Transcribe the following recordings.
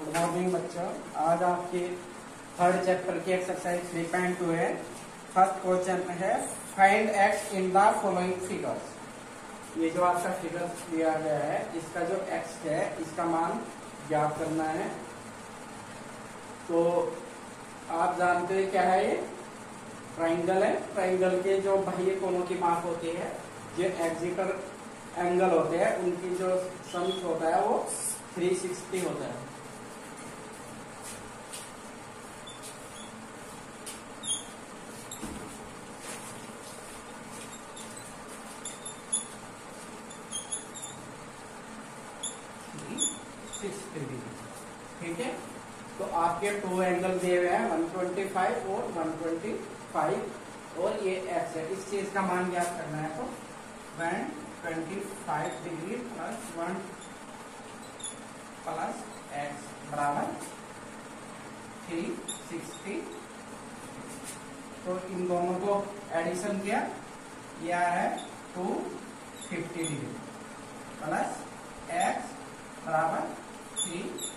Good morning बच्चों। आज आपके थर्ड चैप्टर की एक्सरसाइज 3.2 है। फर्स्ट क्वेश्चन है find x in the following figures. ये जो आपका फिगर दिया गया है, इसका जो एक्स है इसका मान ज्ञात करना है। तो आप जानते हैं क्या है, ये ट्राइंगल है। ट्राइंगल के जो बाह्य कोणों की माप होती है, जो एक्सिटर एंगल होते हैं, उनकी जो सम होता है वो 360 होता है। ठीक है, तो आपके टू एंगल दिए हुए हैं 125 और 125 और ये एक्स है। इस चीज का मान ज्ञात करना है। तो 125 डिग्री प्लस 1 प्लस एक्स बराबर 360। तो इन दोनों को एडिशन किया, यह है 250 डिग्री प्लस एक्स बराबर 360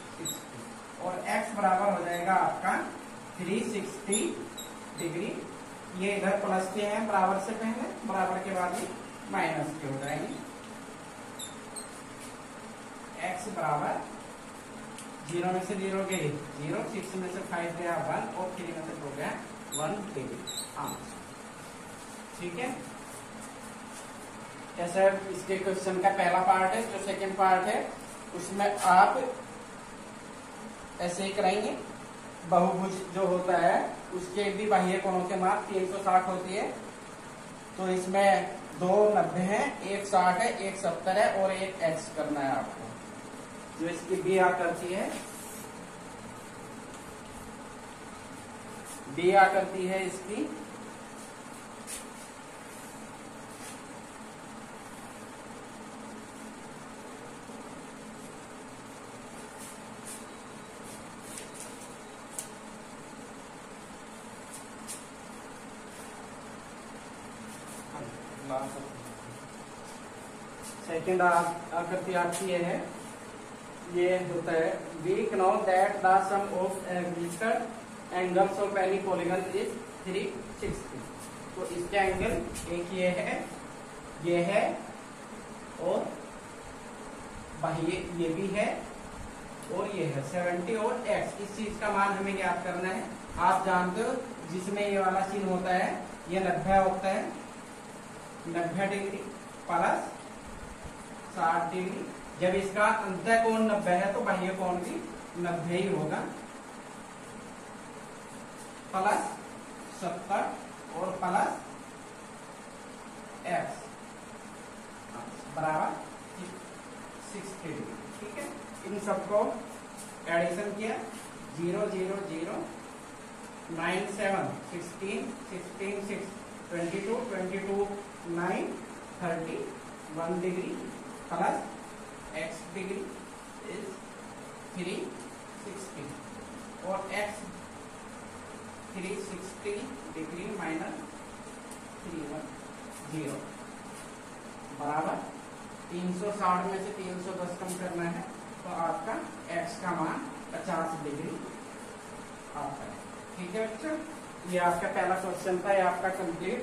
और x बराबर हो जाएगा आपका 360 डिग्री। ये इधर प्लस के हैं बराबर से पहले, बराबर के बाद ही माइनस के हो जाएंगे। x बराबर 0 में से 0 गए 0, 6 में से 5 गया 1 और 3 में से 2 गया 1 डिग्री। ठीक है, ऐसा इसके क्वेश्चन का पहला पार्ट है। जो सेकंड पार्ट है उसमें आप ऐसे ही कराएंगे। बहुभुज जो होता है उसके भी बाह्य कोणों के माप 360 होती है। तो इसमें 2 90 है, 1 60 है, 1 70 है और 1 x करना है आपको। जो इसकी बी आकृति है, बी आकृति है इसकी सेकेंड आकृति आपकी ये है, ये होता है we know that the sum of exterior angles of any polygon is 360। तो इसके एंगल एक ये है और बाह्य ये भी है और ये है 70 और x। इस चीज का मान हमें ज्ञात करना है। आप जानते हो जिसमें ये वाला चिन्ह होता है ये 90 होता है, 90 डिग्री प्लस 60 डिग्री। जब इसका अंतः कोण 90 है तो बाह्य कोण भी 90 ही होगा, प्लस 70 और प्लस x बराबर 60 डिग्री। ठीक है, इन सबको एडिशन किया 0 0 0 9 7 16 16 6 22 22 9 30 1 degree plus x degree is 360 और x 360 डिग्री माइनस 310 बराबर 360 में से 310 कम करना है तो आपका x का मान 50 डिग्री आता है। ठीक है बच्चों, ये आपका पहला क्वेश्चन था, ये आपका कंप्लीट।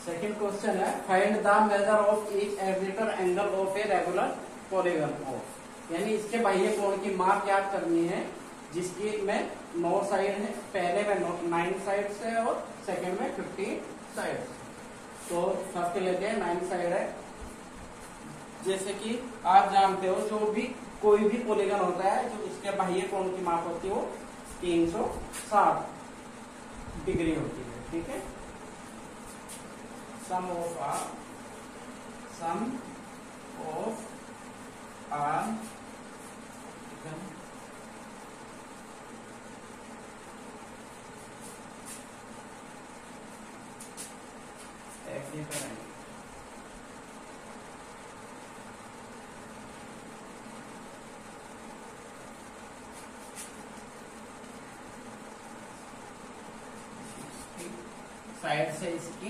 सेकंड क्वेश्चन है find the measure of each exterior angle of a regular polygon of. यानी इसके बाह्य कोण की माप याद करनी है जिसकी में 9 साइड है, पहले में 9 साइड से और सेकंड में 15 साइड से। तो फर्स्ट लेते हैं 9 साइड है। जैसे कि आप जानते हो जो भी कोई भी पॉलीगन होता है जो उसके बाह्य कोण की माप होती है वो 360 डिग्री होती है। ठीक है, सम ऑफ आर साइड से इसकी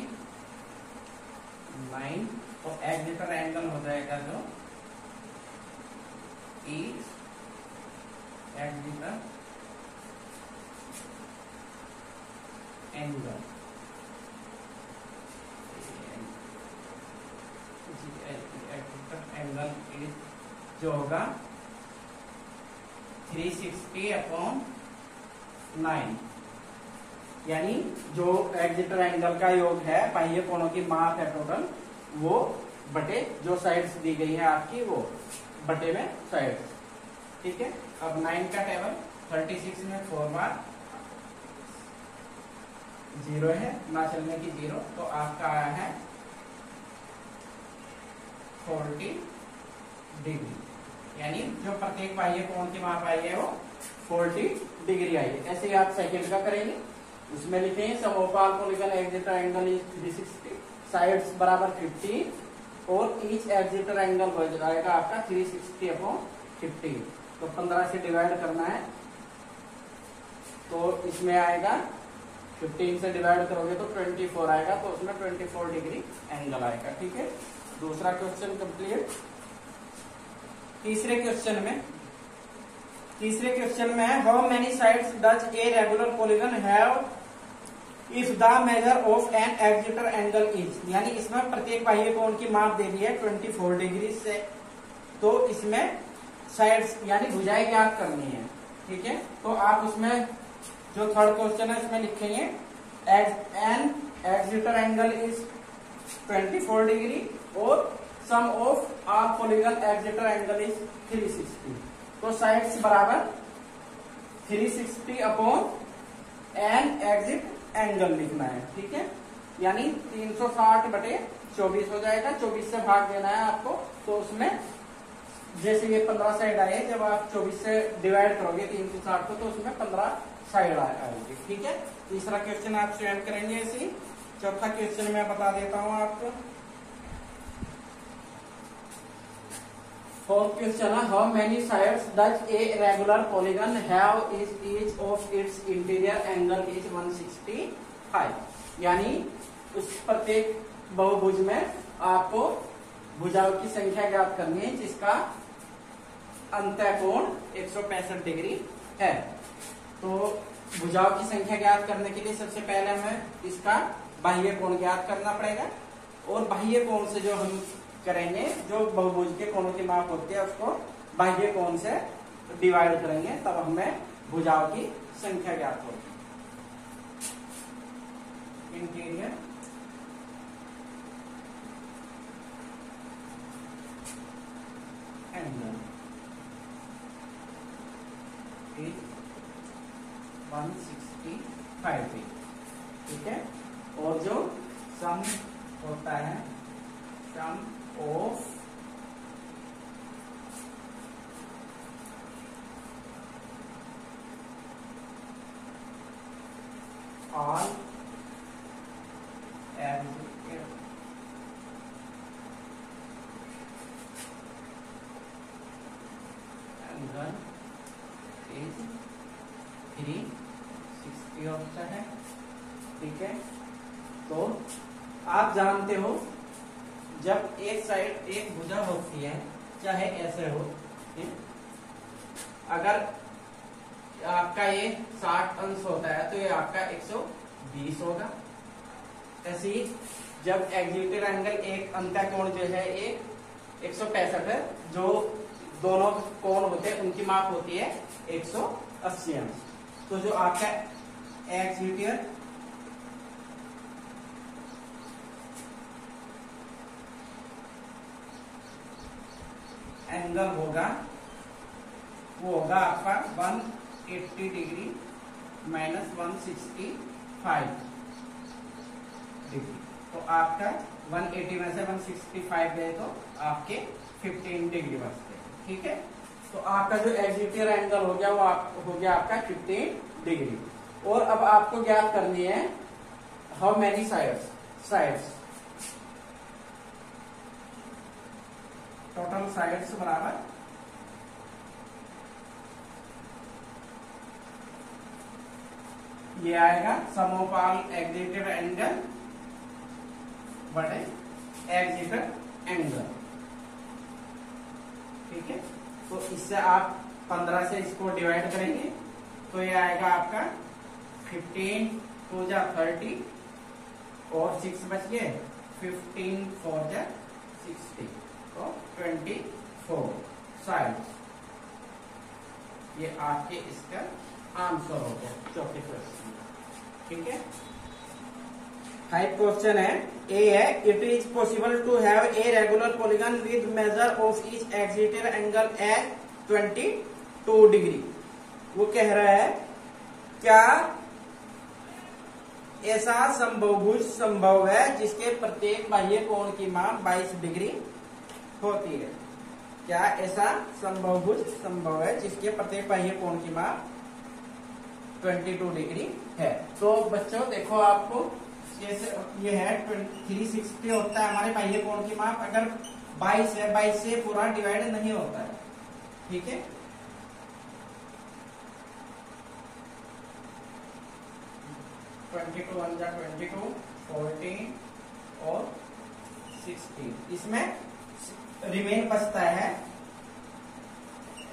9 और एक्सिटर एंगल हो जाएगा जो ईच एग्जीटर एंगल एंगल इज जो होगा 360/9, यानी जो एग्जीटर एंगल का योग है, बाह्य कोणों की माप है टोटल, वो बटे जो साइड्स दी गई है आपकी, वो बटे में साइड्स। ठीक है, अब 9 का टेबल 36 में 4 बार 0 है, ना चलने की 0, तो आपका आया है 40 डिग्री, यानी जो प्रत्येक बाह्य कोण की माप आई है वो 40 डिग्री आई है। ऐसे ही आप सेकंड का करेंगे, उसमें लिखेंगे समोपाल polygon exterior angle is 360, sides बराबर 50 और ईच एग्जीटर एंगल हो जाएगा आपका 360/15, तो 15 से डिवाइड करना है, तो इसमें आएगा 15 से डिवाइड करोगे तो 24 आएगा, तो उसमें 24 डिग्री एंगल आएगा। ठीक है, दूसरा क्वेश्चन कंप्लीट। तीसरे क्वेश्चन में है how many sides does a regular polygon have if the measure of an exterior angle is, यानी इसमें प्रत्येक बाह्य कोण की माप दे दी है 24 डिग्री से, तो इसमें साइड्स यानी भुजाएं ज्ञात करनी है। ठीक है, तो आप उसमें जो थर्ड क्वेश्चन है उसमें लिखेंगे an exterior angle is 24 degree और sum of our polygon exterior angle is 360, तो साइड्स बराबर 360/n एग्जिट एंगल लिखना है। ठीक है, यानी 360/24 हो जाएगा, 24 से भाग देना है आपको, तो उसमें जैसे ये 15 साइड आए, जब आप 24 से डिवाइड करोगे 360 को, तो उसमें 15 साइड आएगी। ठीक है, तीसरा क्वेश्चन आप स्वयं करेंगे ऐसे। चौथा क्वेश्चन मैं बता देता हूं आपको। फोर्थ क्वेश्चन है how many sides does a regular polygon have is each of its interior angle is 165, यानी उस प्रत्येक बहुभुज में आपको भुजाओं की संख्या ज्ञात करनी है जिसका अंतः कोण 165 डिग्री है। तो भुजाओं की संख्या ज्ञात करने के लिए सबसे पहले हमें इसका बाह्य कोण ज्ञात करना पड़ेगा, और बाह्य कोण से जो हम करेंगे, जो बहुभुज के कोणों की माप होती है उसको बाह्य कोण से डिवाइड करेंगे, तब हमें भुजाओं की संख्या ज्ञात होगी। इंटीरियर एंगल इज 165, ठीक है, और जो सम होता है सम ऑफ ऑल एंगल इज 360 होता है। ठीक है, तो आप जानते हो जब एक साइड एक भुजा होती है, चाहे ऐसे हो, अगर आपका ये 60 अंश होता है तो ये आपका 120 होगा। ऐसे ही जब एग्जीटर एंगल एक अंतः कोण जो है एक 165 है, जो दोनों कोण होते हैं उनकी माप होती है 180 अंश। तो जो आपका एग्जीटर एंगल होगा वो होगा आपका 180 डिग्री माइनस 165 डिग्री। तो आपका 180 में से 165 गए तो आपके 15 डिग्री बचते हैं। ठीक है, तो आपका जो एग्जीटर एंगल हो गया वो हो गया आपका 15 डिग्री। और अब आपको ज्ञात करनी है how many sides total sides बराबर ये आएगा समोपाल एग्जीटर एंगल बटे एग्जीटर एंगल। ठीक है, तो इससे आप 15 से इसको डिवाइड करेंगे तो ये आएगा आपका 15 2 जा 30 और 6 बच गए, 15 4 जा 60 तो 24 साइड। ये आपके इसका आंसर हो गया चौथे क्वेश्चन। ठीक है, 5 क्वेश्चन है। ए है, it is possible to have a regular polygon with measure of each excited angle at 22 degree. वो कह रहा है क्या ऐसा समभुज संभव है जिसके प्रत्येक बाह्य कोण की मान 22 डिग्री होती है। क्या ऐसा समभुज संभव है जिसके प्रत्येक बाह्य कोण की मान 22 डिग्री है। तो बच्चों देखो, आपको जैसे ये है 360 होता है हमारे बाह्य कोण की माप, अगर 22 है 22 से पूरा डिवाइड नहीं होता है। ठीक है, टू 1 जा 22, 14 और 16। इसमें रिमेन बचता है,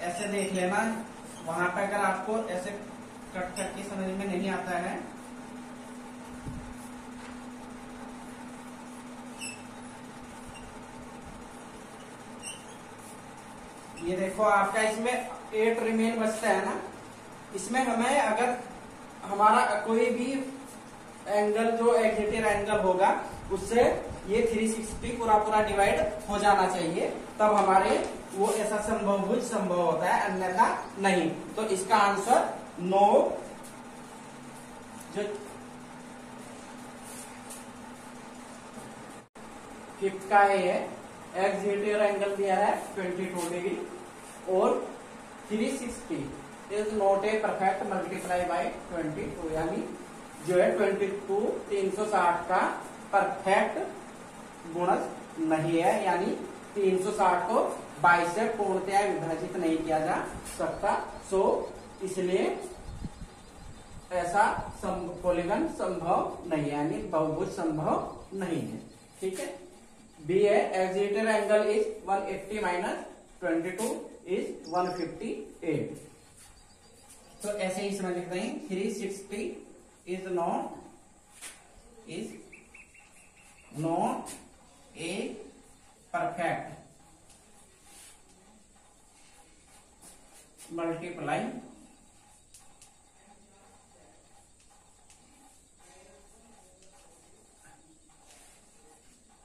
ऐसे देख लेना। वहां पे अगर आपको ऐसे कट करके समझ में नहीं आता है ये देखो आपका इसमें 8 रिमेन बचता है ना। इसमें हमें अगर हमारा कोई भी एंगल जो एक्सिटेड एंगल होगा उससे ये 360 पूरा पूरा डिवाइड हो जाना चाहिए, तब हमारे वो ऐसा समभुज संभव होता है, अन्यथा नहीं। तो इसका आंसर नो। जो फिफ्थ का है, एक्सिटेड एंगल दिया है 22 डिग्री और 360 is not a perfect multiply by 22, यानी जो है 22 360 का परफेक्ट गुणज नहीं है, यानी 360 को 22 से पूर्णतया विभाजित नहीं किया जा सकता। सो इसलिए ऐसा पॉलीगन संभव नहीं है, यानी बहुभुज संभव नहीं है। ठीक है, बी है, excited angle is 180 minus 22 is 158। तो ऐसे ही समझ लिखते हैं, 360 is not a perfect multiply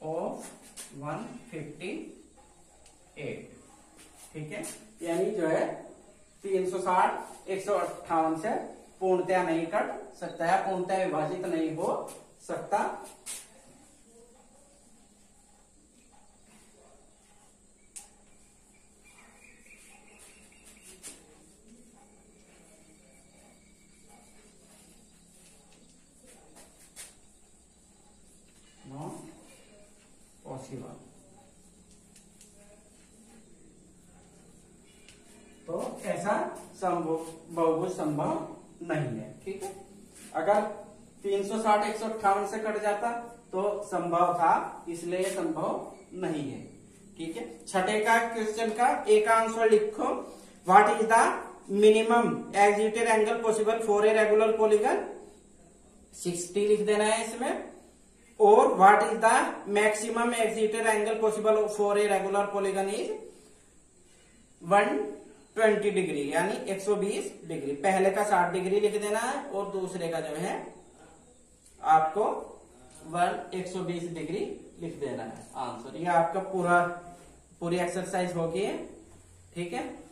of 158। ठीक है, यानी जो है 360 158 से पूर्णतया नहीं कट सकता है, पूर्णतया विभाजित नहीं हो सकता। Not possible. तो ऐसा बहुभुज संभव नहीं है। ठीक है, अगर 360 158 से कट जाता तो संभव था, इसलिए संभव नहीं है। ठीक है, छठे का क्वेश्चन का एक आंसर लिखो। What is the minimum excited angle possible for a regular polygon? 60 लिख देना है इसमें। और what is the maximum excited angle possible for a regular polygon is 120 degree, यानी 120 डिग्री। पहले का 60 डिग्री लिख देना है और दूसरे का जो है आपको 120 डिग्री लिख देना है आंसर। ये आपका पूरी एक्सरसाइज होगी। ठीक है।